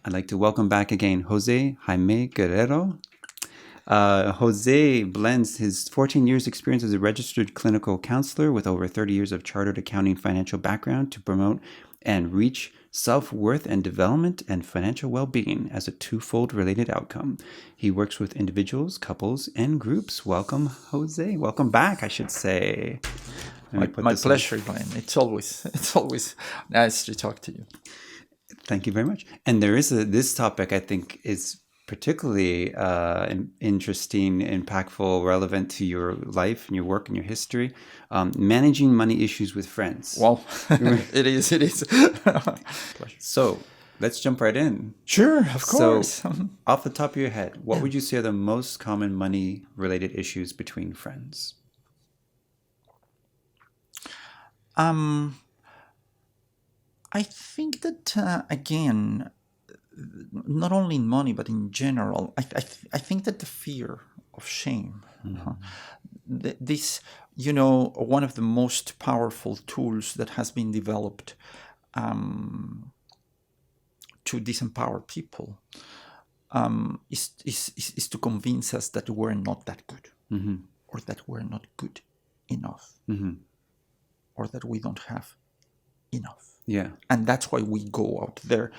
I'd like to welcome back again Jaime Guerrero. Jose blends his 14 years experience as a registered clinical counselor with over 30 years of chartered accounting financial background to promote and reach self-worth and development and financial well-being as a twofold related outcome. He works with individuals, couples, and groups. Welcome, Jose. Welcome back, I should say. My pleasure, Glenn. It's always nice to talk to you. Thank you very much. And there is this topic I think is particularly interesting, impactful, relevant to your life and your work and your history. Managing money issues with friends. Well, it is. So let's jump right in. Sure, of course. So, off the top of your head, what would you say are the most common money-related issues between friends? I think that, again, not only in money, but in general, I think that the fear of shame, this, one of the most powerful tools that has been developed to disempower people is to convince us that we're not that good, or that we're not good enough, or that we don't have enough. Yeah. And that's why we go out there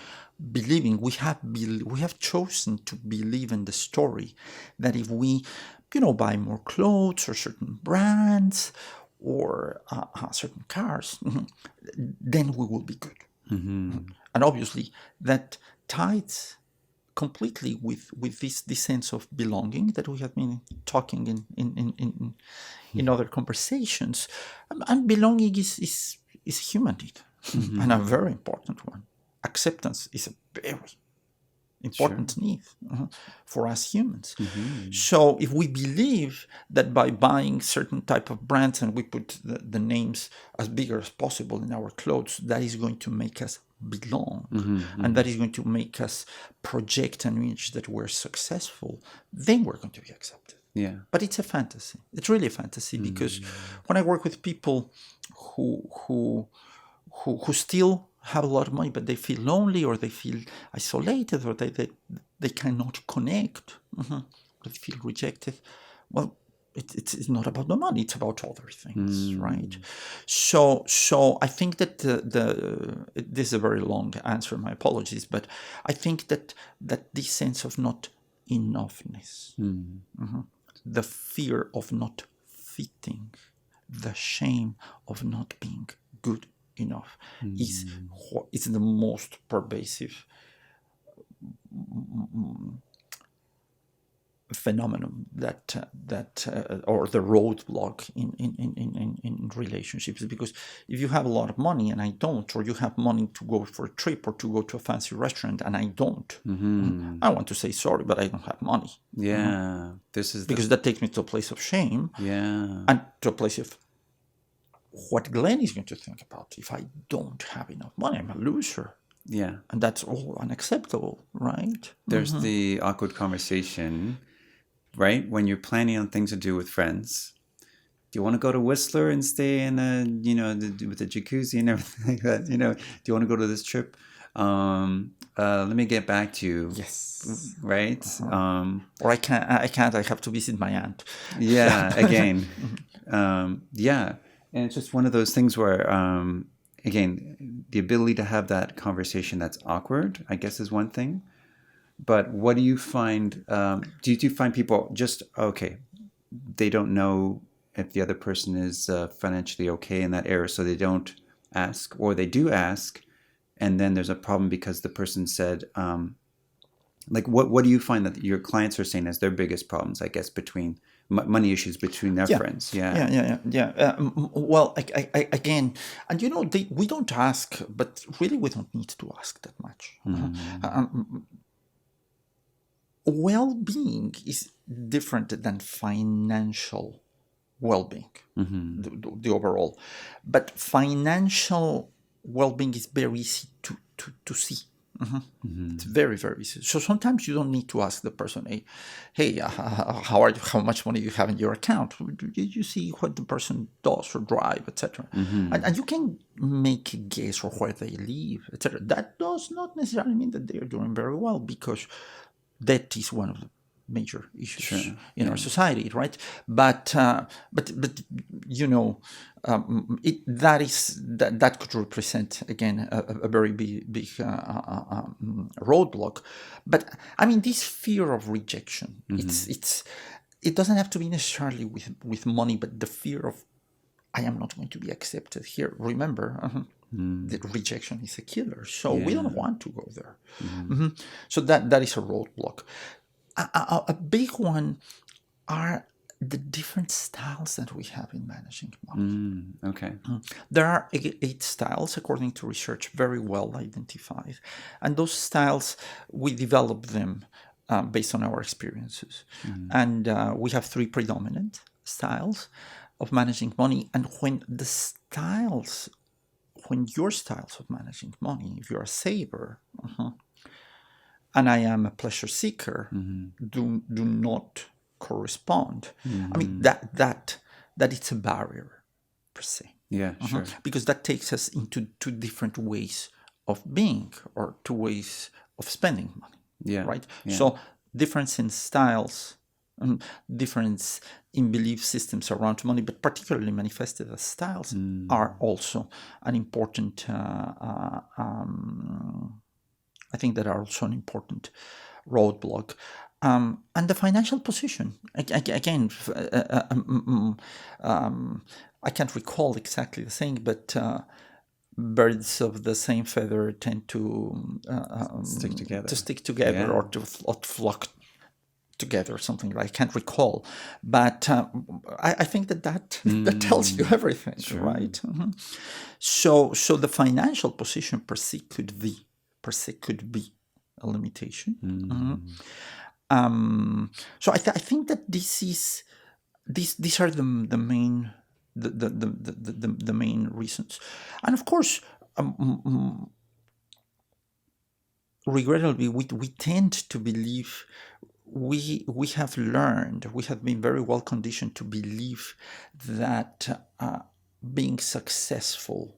believing we have chosen to believe in the story that if we, buy more clothes or certain brands or certain cars, then we will be good. And obviously that ties completely with this sense of belonging that we have been talking in other conversations. And belonging is a human need. And a very important one. Acceptance is a very important need for us humans. So if we believe that by buying certain type of brands and we put the names as big as possible in our clothes, that is going to make us belong, and that is going to make us project an image that we're successful, then we're going to be accepted. Yeah. But it's a fantasy. It's really a fantasy because when I work with people who still have a lot of money, but they feel lonely or they feel isolated or they cannot connect, they feel rejected. Well, it's not about the money, it's about other things, right? So I think that this is a very long answer, my apologies, but I think that this sense of not enoughness, the fear of not fitting, the shame of not being good enough is the most pervasive phenomenon that or the roadblock in relationships. Because if you have a lot of money and I don't, or you have money to go for a trip or to go to a fancy restaurant and I don't, I want to say sorry, but I don't have money. This is because that takes me to a place of shame, and to a place of what Glenn is going to think about. If I don't have enough money, I'm a loser. Yeah. And that's all unacceptable, right? There's the awkward conversation, right? When you're planning on things to do with friends. Do you want to go to Whistler and stay in with the jacuzzi and everything like that? Do you want to go to this trip? Let me get back to you. Yes. Right? Or I can't. I have to visit my aunt. Yeah, again. Yeah. And it's just one of those things where, again, the ability to have that conversation that's awkward, I guess, is one thing. But what do you find? Do you find people just, they don't know if the other person is financially okay in that area, so they don't ask, or they do ask, and then there's a problem because the person said, what do you find that your clients are saying as their biggest problems, I guess, between money issues between their friends? Well, again, and we don't ask, but really we don't need to ask that much. Well-being is different than financial well-being, the overall. But financial well-being is very easy to see. It's very, very easy. So sometimes you don't need to ask the person, hey, how are you? How much money do you have in your account? You see what the person does or drive, etc. And you can make a guess for where they live, etc. That does not necessarily mean that they are doing very well, because debt is one of the major issues in our society, right? But you know, that could represent again a very big roadblock. But I mean, this fear of rejection, it doesn't have to be necessarily with money, but the fear of I am not going to be accepted here. Remember, the rejection is a killer, so we don't want to go there. So that is a roadblock. A big one are the different styles that we have in managing money. Okay. There are 8 styles, according to research, very well identified. And those styles, we develop them based on our experiences. And we have 3 predominant styles of managing money. And when your styles of managing money, if you're a saver, and I am a pleasure seeker, do not correspond. I mean, that it's a barrier per se. Yeah, sure. Because that takes us into 2 different ways of being, or 2 ways of spending money. Yeah. Right? Yeah. So difference in styles, difference in belief systems around money, but particularly manifested as styles, are also an important I think that are also an important roadblock. And the financial position. Again, I can't recall exactly the saying, but birds of the same feather tend to stick together, or to flock together, something like I can't recall. But I think that tells you everything, right? So the financial position per se could be a limitation. So I think that these are the main the main reasons, and of course, regrettably, we tend to believe we have been very well conditioned to believe that being successful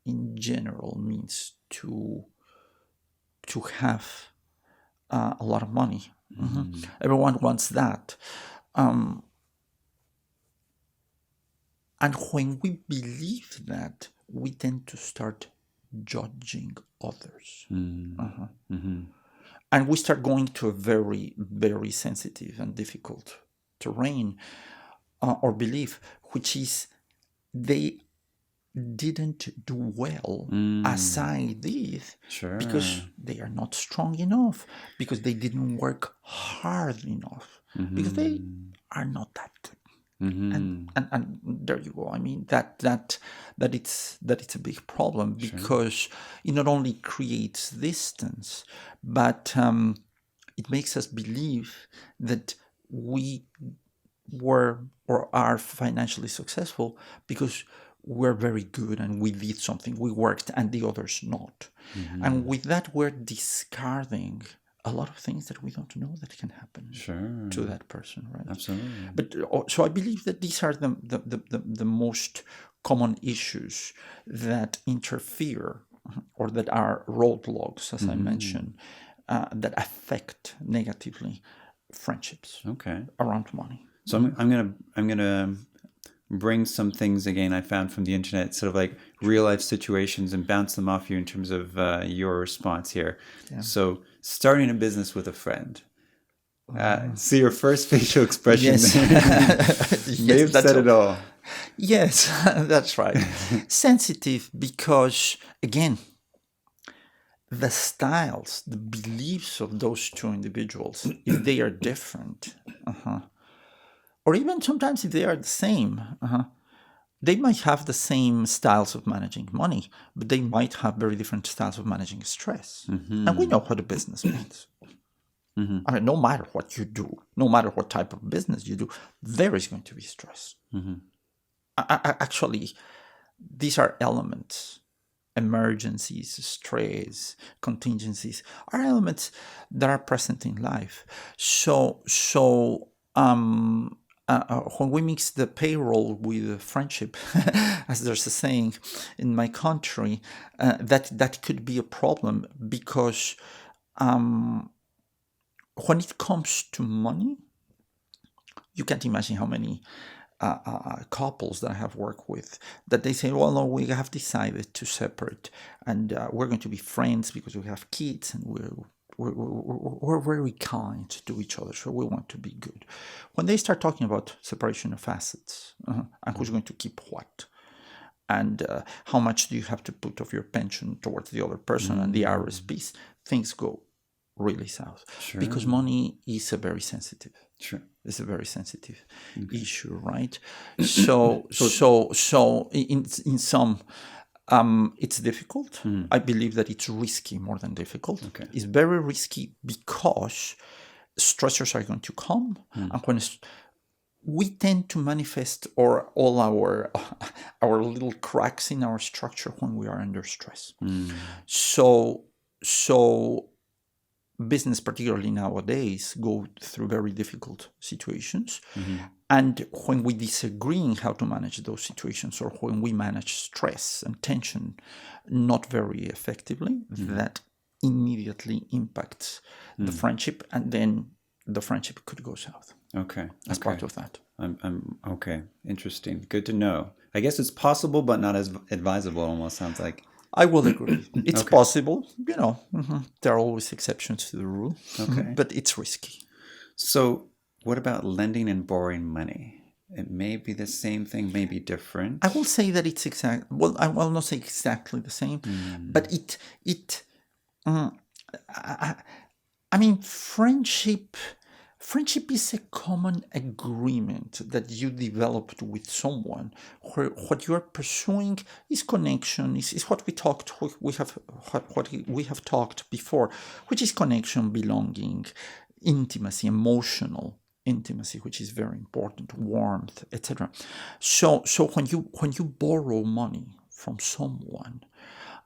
in general means to have a lot of money. Everyone wants that. And when we believe that, we tend to start judging others. And we start going to a very, very sensitive and difficult terrain or belief, which is they didn't do well as I did, because they are not strong enough, because they didn't work hard enough, because they are not that good. And there you go. I mean, that it's a big problem, because it not only creates distance, but it makes us believe that we were or are financially successful because we're very good and we did something, we worked, and the others not. And with that, we're discarding a lot of things that we don't know that can happen to that person, right? Absolutely. But so I believe that these are the most common issues that interfere, or that are roadblocks, as I mentioned, that affect negatively friendships around money. So I'm gonna bring some things again I found from the internet, sort of like real life situations, and bounce them off you in terms of your response here. So starting a business with a friend. See your first facial expression. Yes. May have said it all. Yes, that's right. Sensitive because, again, the styles, the beliefs of those 2 individuals, if they are different, or even sometimes if they are the same, they might have the same styles of managing money, but they might have very different styles of managing stress. And we know what a business means. I mean, no matter what you do, no matter what type of business you do, there is going to be stress. Actually, these are elements emergencies, stress, contingencies are elements that are present in life. When we mix the payroll with friendship, as there's a saying in my country, that could be a problem, because when it comes to money, you can't imagine how many couples that I have worked with, that they say, well, no, we have decided to separate, and we're going to be friends because we have kids, and we're very kind to each other, so we want to be good. When they start talking about separation of assets, and who's going to keep what, and how much do you have to put of your pension towards the other person, and the RSPs, things go really south. Sure. Because money is a very sensitive. Sure. It's a very sensitive issue, right? So in some, it's difficult. I believe that it's risky more than difficult. Okay. It's very risky because stressors are going to come, and when we tend to manifest all our little cracks in our structure when we are under stress. So business, particularly nowadays, go through very difficult situations. And when we disagree in how to manage those situations, or when we manage stress and tension not very effectively, that immediately impacts the friendship, and then the friendship could go south. Okay. As part of that. I'm okay. Interesting. Good to know. I guess it's possible, but not as advisable, almost sounds like. I will agree. It's possible, There are always exceptions to the rule, but it's risky. So what about lending and borrowing money? It may be the same thing, may be different. I will say that it's I will not say exactly the same, but Friendship is a common agreement that you developed with someone, where what you are pursuing is connection, is what we have talked before, which is connection, belonging, intimacy, emotional intimacy, which is very important, warmth, etc. So when you borrow money from someone,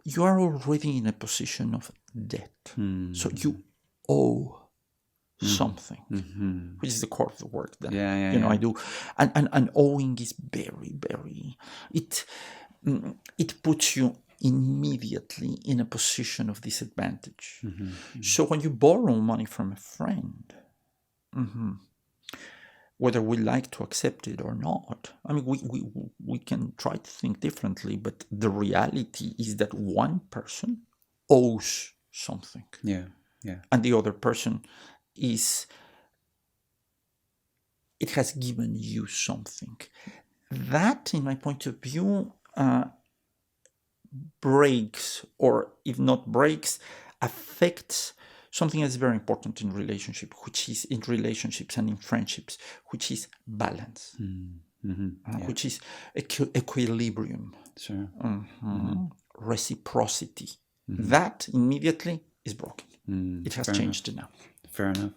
you are already in a position of debt. So you owe something, which is the core of the work that I do, and owing is very, very. It puts you immediately in a position of disadvantage. So when you borrow money from a friend, whether we like to accept it or not, I mean, we can try to think differently, but the reality is that one person owes something, and the other person it has given you something. That, in my point of view, breaks, or if not breaks, affects something that's very important in relationship, which is in relationships and in friendships, which is balance, which is equilibrium, reciprocity. That immediately is broken. It has changed enough. Fair enough.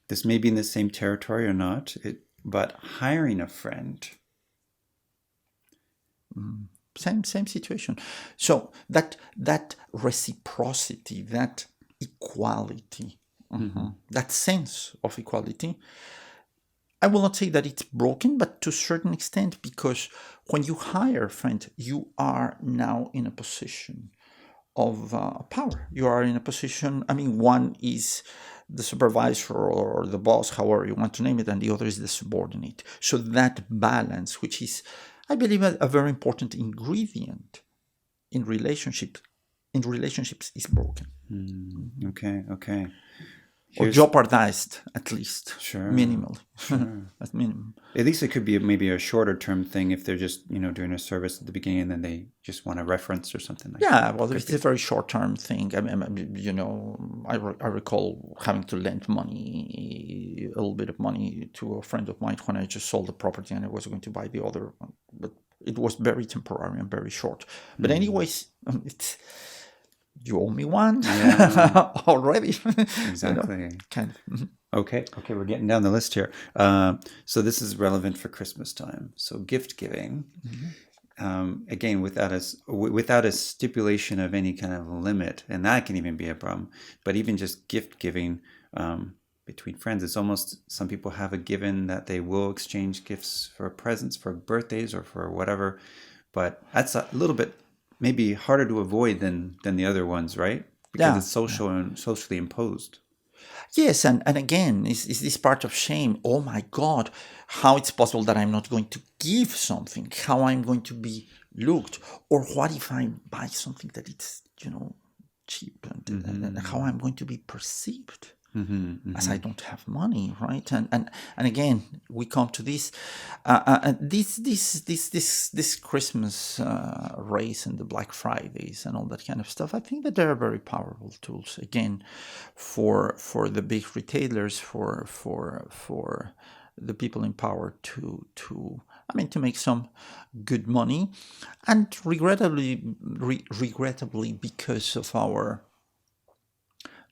This may be in the same territory or not, but hiring a friend. Same situation. So that reciprocity, that equality, that sense of equality, I will not say that it's broken, but to a certain extent, because when you hire a friend, you are now in a position of power. You are in a position, one is the supervisor or the boss, however you want to name it, and the other is the subordinate. So that balance, which is, I believe, a very important ingredient in relationships, is broken. Okay. Or jeopardized, at least. Sure. Minimally. Sure. At minimum. At least it could be maybe a shorter term thing if they're just, doing a service at the beginning and then they just want a reference or something like that. Yeah, well, it's a very short term thing. I recall having to lend money, a little bit of money, to a friend of mine when I just sold the property and I was going to buy the other one. But it was very temporary and very short. But anyways, you owe me one already. Exactly. Kind of. Okay, we're getting down the list here. So this is relevant for Christmas time. So gift giving. again, without a stipulation of any kind of limit, and that can even be a problem. But even just gift giving between friends, it's almost, some people have a given that they will exchange gifts for presents for birthdays or for whatever, but that's a little bit maybe harder to avoid than the other ones, right? Because it's social and socially imposed. Yes, and again, is this part of shame? Oh my God, how it's possible that I'm not going to give something? How I'm going to be looked? Or what if I buy something that it's, cheap, and how I'm going to be perceived as I don't have money, right? And again, we come to this this Christmas race and the Black Fridays and all that kind of stuff. I think that they are very powerful tools, again, for the big retailers, for the people in power to make some good money, and regrettably, because of our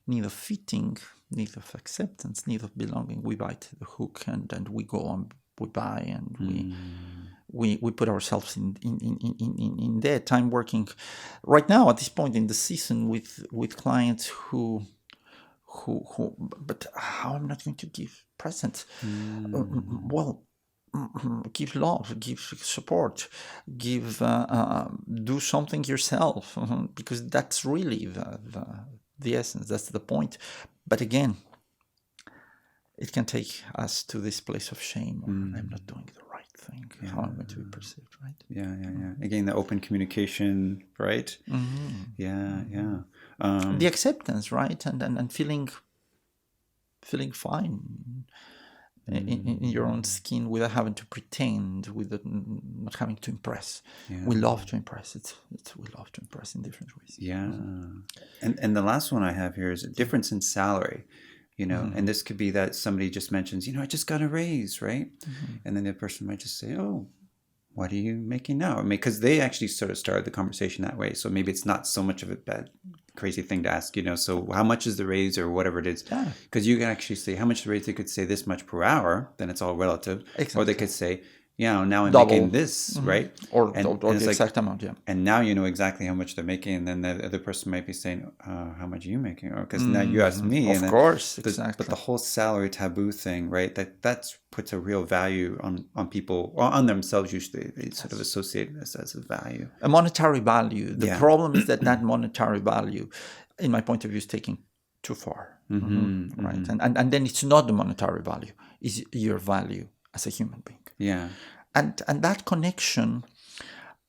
need of fitting, need of acceptance, need of belonging, we bite the hook and we go on, we buy, and we put ourselves in debt. I'm working right now at this point in the season with clients who but how I'm not going to give presents? Well, give love, give support, give do something yourself, because that's really the essence, that's the point. But again, it can take us to this place of shame, or I'm not doing the right thing, how I'm going to be perceived, right? Yeah. Again, the open communication, right? The acceptance, right? And feeling fine in your own skin without having to pretend, without not having to impress. We love to impress. We love to impress in different ways. And the last one I have here is a difference in salary. And this could be that somebody just mentions, I just got a raise, right? And then the person might just say, oh, what are you making now? Because they actually sort of started the conversation that way. So maybe it's not so much of a bad, crazy thing to ask, so how much is the raise or whatever it is? Because you can actually say how much the raise. They could say this much per hour, then it's all relative. Exactly. Or they could say, now I'm Double. making this, right? Or the exact amount, And now you know exactly how much they're making, and then the other person might be saying, how much are you making? Or because now you asked me. Of course, exactly. But the whole salary taboo thing, right? That puts a real value on people, or on themselves usually. They sort of associate this as a value. A monetary value. The problem is that monetary value, in my point of view, is taken too far. Right? And then it's not the monetary value, it's your value as a human being. And that connection,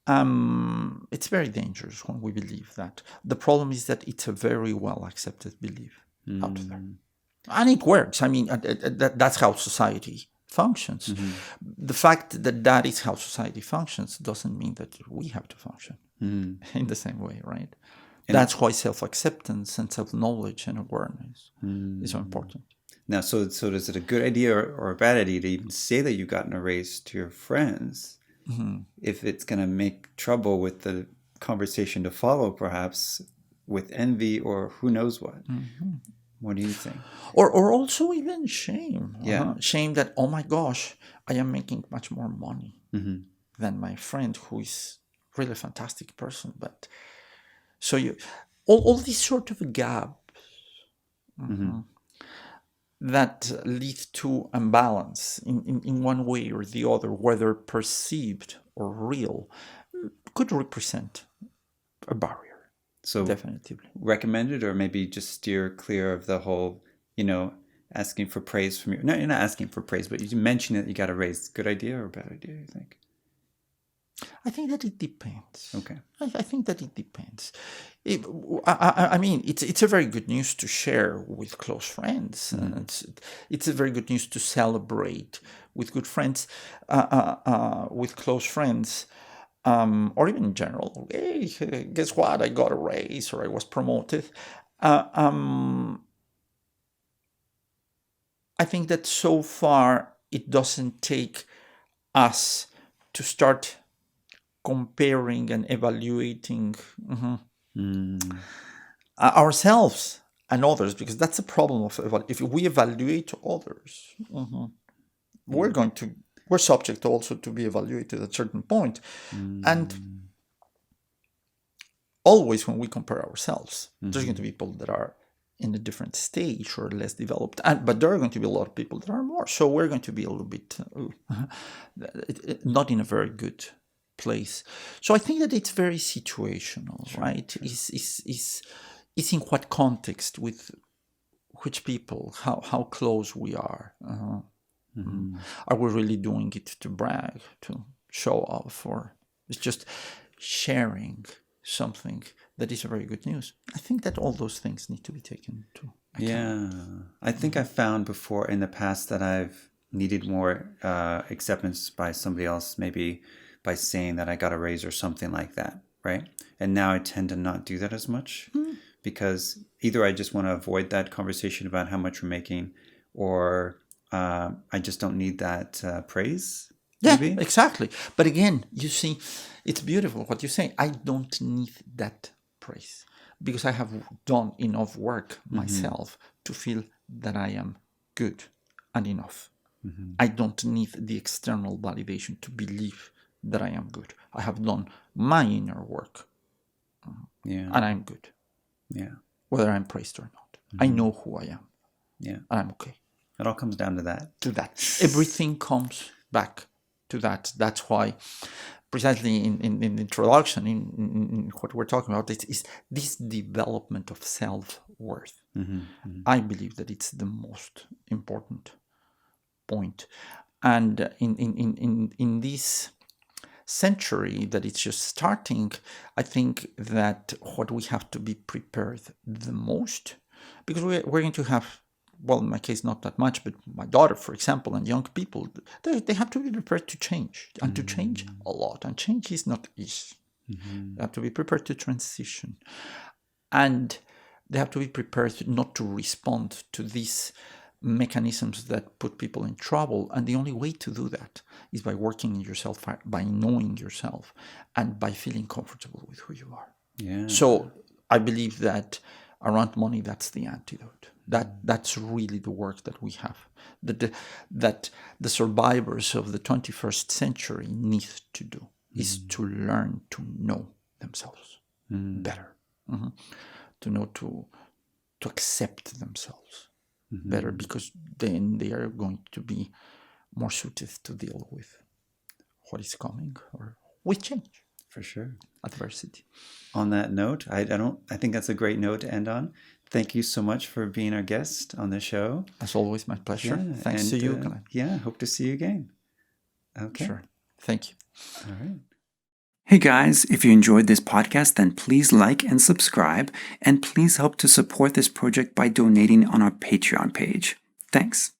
it's very dangerous when we believe that. The problem is that it's a very well accepted belief out there. And it works. That's how society functions. The fact that is how society functions doesn't mean that we have to function in the same way, right? And that's why self-acceptance and self-knowledge and awareness is so important. Now, so is it a good idea or a bad idea to even say that you've gotten a raise to your friends if it's going to make trouble with the conversation to follow, perhaps with envy or who knows what? What do you think? Or also even shame. Shame that, oh my gosh, I am making much more money than my friend who is really a fantastic person. But so all these sort of gaps that lead to imbalance in one way or the other, whether perceived or real, could represent a barrier. So definitely recommended, or maybe just steer clear of the whole, asking for praise from you. No, you're not asking for praise, but you mention that you got a raise. Good idea or bad idea, you think? I think that it depends. Okay. I think that it depends. It's a very good news to share with close friends. It's a very good news to celebrate with good friends, with close friends, or even in general. Hey, guess what? I got a raise, or I was promoted. I think that so far it doesn't take us to start comparing and evaluating ourselves and others, because that's a problem of if we evaluate others, we're going to we're subject also to be evaluated at a certain point. And always when we compare ourselves, there's going to be people that are in a different stage or less developed, but there are going to be a lot of people that are more. So we're going to be a little bit not in a very good place. So I think that it's very situational, right? Is in what context, with which people, how close we are. Are we really doing it to brag, to show off, or it's just sharing something that is a very good news? I think that all those things need to be taken into account. Yeah. I think I've found before in the past that I've needed more acceptance by somebody else, maybe by saying that I got a raise or something like that, right? And now I tend to not do that as much because either I just want to avoid that conversation about how much we're making, or I just don't need that praise. Yeah, maybe? Exactly. But again, you see, it's beautiful what you say. I don't need that praise because I have done enough work myself to feel that I am good and enough. I don't need the external validation to believe that I am good. I have done my inner work, and I'm good. Yeah. Whether I'm praised or not, I know who I am. Yeah. And I'm okay. It all comes down to that. Everything comes back to that. That's why, precisely in the introduction, in what we're talking about, is this development of self-worth. I believe that it's the most important point. And in this century that it's just starting, I think that what we have to be prepared the most, because we're going to have, well, in my case, not that much, but my daughter, for example, and young people, they have to be prepared to change, and to change a lot. And change is not easy. They have to be prepared to transition. And they have to be prepared not to respond to these mechanisms that put people in trouble. And the only way to do that is by working in yourself, by knowing yourself, and by feeling comfortable with who you are. Yeah. So I believe that around money, that's the antidote. That's really the work that we have, that the survivors of the 21st century need to do, is to learn to know themselves better, to know to accept themselves better, because then they are going to be more suited to deal with what is coming, or with change. For sure. Adversity. On that note, I think that's a great note to end on. Thank you so much for being our guest on the show. As always, my pleasure. Yeah, Thanks to you, Glenn. Yeah, hope to see you again. Okay. Sure. Thank you. All right. Hey guys, if you enjoyed this podcast, then please like and subscribe, and please help to support this project by donating on our Patreon page. Thanks.